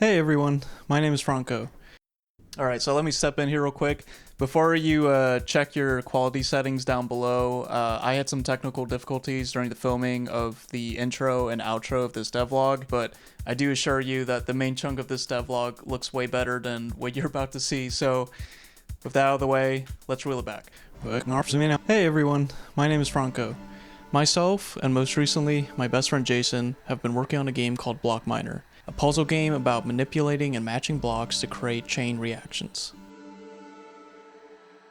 Hey everyone, my name is Franco. Alright, so let me step in here real quick. Before you check your quality settings down below, I had some technical difficulties during the filming of the intro and outro of this devlog, but I do assure you that the main chunk of this devlog looks way better than what you're about to see, so with that out of the way, let's reel it back. Hey everyone, my name is Franco. Myself, and most recently, my best friend Jason, have been working on a game called Block Miner, a puzzle game about manipulating and matching blocks to create chain reactions.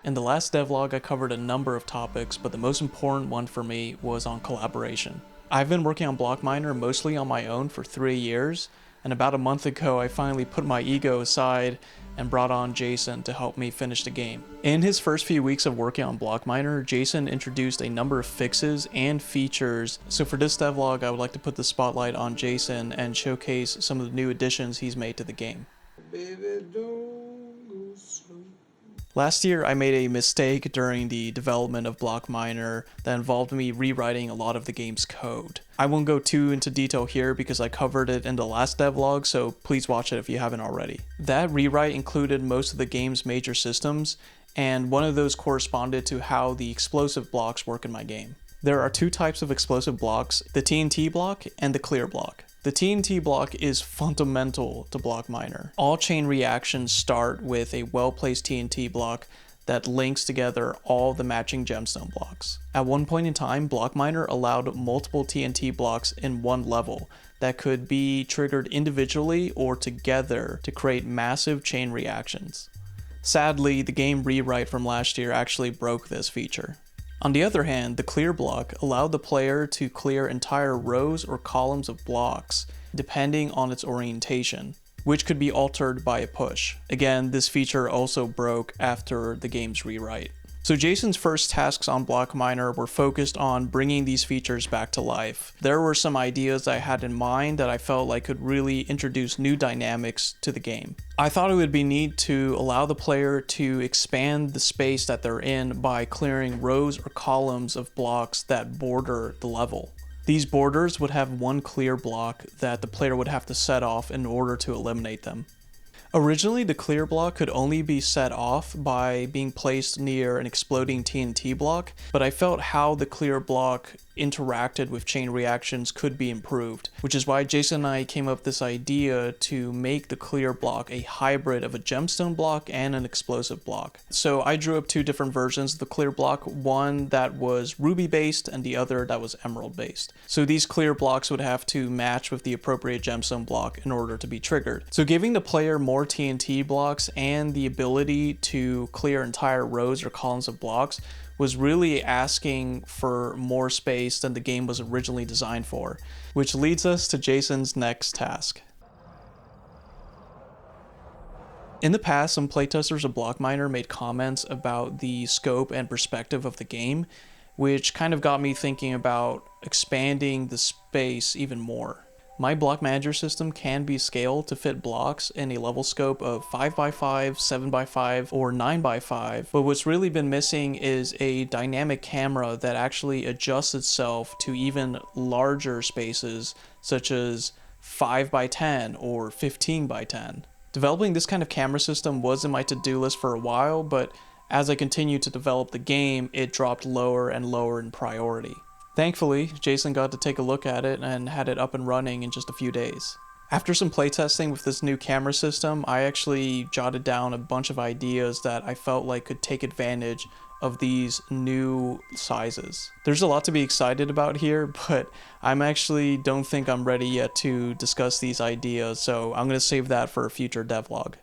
In the last devlog, I covered a number of topics, but the most important one for me was on collaboration. I've been working on Block Miner mostly on my own for 3 years, and about a month ago I finally put my ego aside and brought on Jason to help me finish the game. In his first few weeks of working on Block Miner, Jason introduced a number of fixes and features, so for this devlog I would like to put the spotlight on Jason and showcase some of the new additions he's made to the game. Baby, don't go slow. Last year, I made a mistake during the development of Block Miner that involved me rewriting a lot of the game's code. I won't go too into detail here because I covered it in the last devlog, so please watch it if you haven't already. That rewrite included most of the game's major systems, and one of those corresponded to how the explosive blocks work in my game. There are two types of explosive blocks, the TNT block and the clear block. The TNT block is fundamental to Block Miner. All chain reactions start with a well-placed TNT block that links together all the matching gemstone blocks. At one point in time, Block Miner allowed multiple TNT blocks in one level that could be triggered individually or together to create massive chain reactions. Sadly, the game rewrite from last year actually broke this feature. On the other hand, the clear block allowed the player to clear entire rows or columns of blocks, depending on its orientation, which could be altered by a push. Again, this feature also broke after the game's rewrite. So Jason's first tasks on Block Miner were focused on bringing these features back to life. There were some ideas I had in mind that I felt like could really introduce new dynamics to the game. I thought it would be neat to allow the player to expand the space that they're in by clearing rows or columns of blocks that border the level. These borders would have one clear block that the player would have to set off in order to eliminate them. Originally, the clear block could only be set off by being placed near an exploding TNT block, but I felt how the clear block interacted with chain reactions could be improved, which is why Jason and I came up with this idea to make the clear block a hybrid of a gemstone block and an explosive block. So I drew up two different versions of the clear block, one that was ruby based and the other that was emerald based. So these clear blocks would have to match with the appropriate gemstone block in order to be triggered. So giving the player more TNT blocks and the ability to clear entire rows or columns of blocks was really asking for more space than the game was originally designed for, which leads us to Jason's next task. In the past, some playtesters of Block Miner made comments about the scope and perspective of the game, which kind of got me thinking about expanding the space even more. My block manager system can be scaled to fit blocks in a level scope of 5x5, 7x5, or 9x5, but what's really been missing is a dynamic camera that actually adjusts itself to even larger spaces, such as 5x10 or 15x10. Developing this kind of camera system was in my to-do list for a while, but as I continued to develop the game, it dropped lower and lower in priority. Thankfully, Jason got to take a look at it and had it up and running in just a few days. After some playtesting with this new camera system, I actually jotted down a bunch of ideas that I felt like could take advantage of these new sizes. There's a lot to be excited about here, but don't think I'm ready yet to discuss these ideas, so I'm going to save that for a future devlog.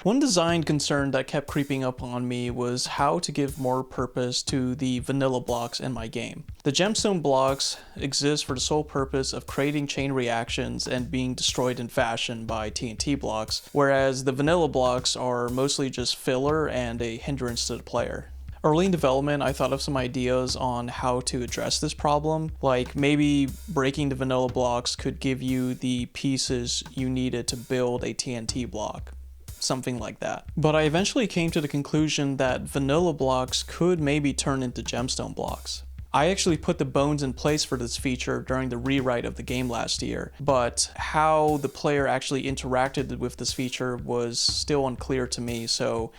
One design concern that kept creeping up on me was how to give more purpose to the vanilla blocks in my game. The gemstone blocks exist for the sole purpose of creating chain reactions and being destroyed in fashion by TNT blocks, whereas the vanilla blocks are mostly just filler and a hindrance to the player. Early in development, I thought of some ideas on how to address this problem, like maybe breaking the vanilla blocks could give you the pieces you needed to build a TNT block. Something like that. But I eventually came to the conclusion that vanilla blocks could maybe turn into gemstone blocks. I actually put the bones in place for this feature during the rewrite of the game last year, but how the player actually interacted with this feature was still unclear to me, so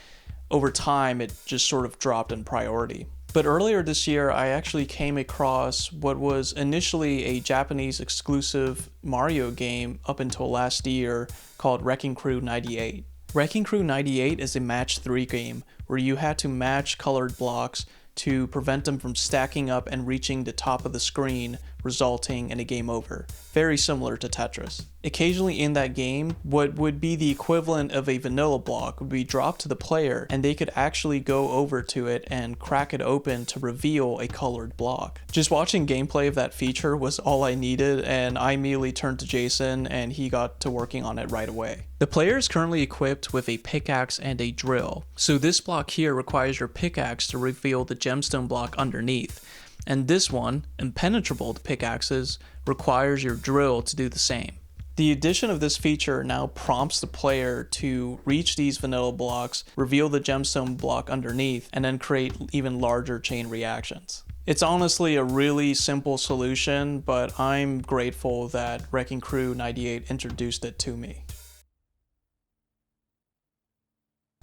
over time it just sort of dropped in priority. But earlier this year, I actually came across what was initially a Japanese exclusive Mario game up until last year called Wrecking Crew 98. Wrecking Crew 98 is a match 3 game where you had to match colored blocks to prevent them from stacking up and reaching the top of the screen, resulting in a game over. Very similar to Tetris. Occasionally in that game, what would be the equivalent of a vanilla block would be dropped to the player, and they could actually go over to it and crack it open to reveal a colored block. Just watching gameplay of that feature was all I needed, and I immediately turned to Jason and he got to working on it right away. The player is currently equipped with a pickaxe and a drill. So this block here requires your pickaxe to reveal the gemstone block underneath. And this one, impenetrable to pickaxes, requires your drill to do the same. The addition of this feature now prompts the player to reach these vanilla blocks, reveal the gemstone block underneath, and then create even larger chain reactions. It's honestly a really simple solution, but I'm grateful that Wrecking Crew 98 introduced it to me.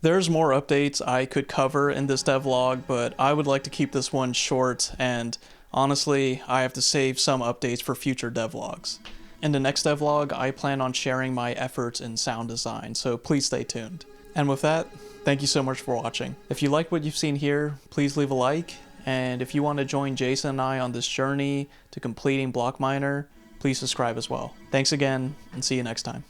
There's more updates I could cover in this devlog, but I would like to keep this one short, and honestly, I have to save some updates for future devlogs. In the next devlog, I plan on sharing my efforts in sound design, so please stay tuned. And with that, thank you so much for watching. If you like what you've seen here, please leave a like, and if you want to join Jason and I on this journey to completing Block Miner, please subscribe as well. Thanks again, and see you next time.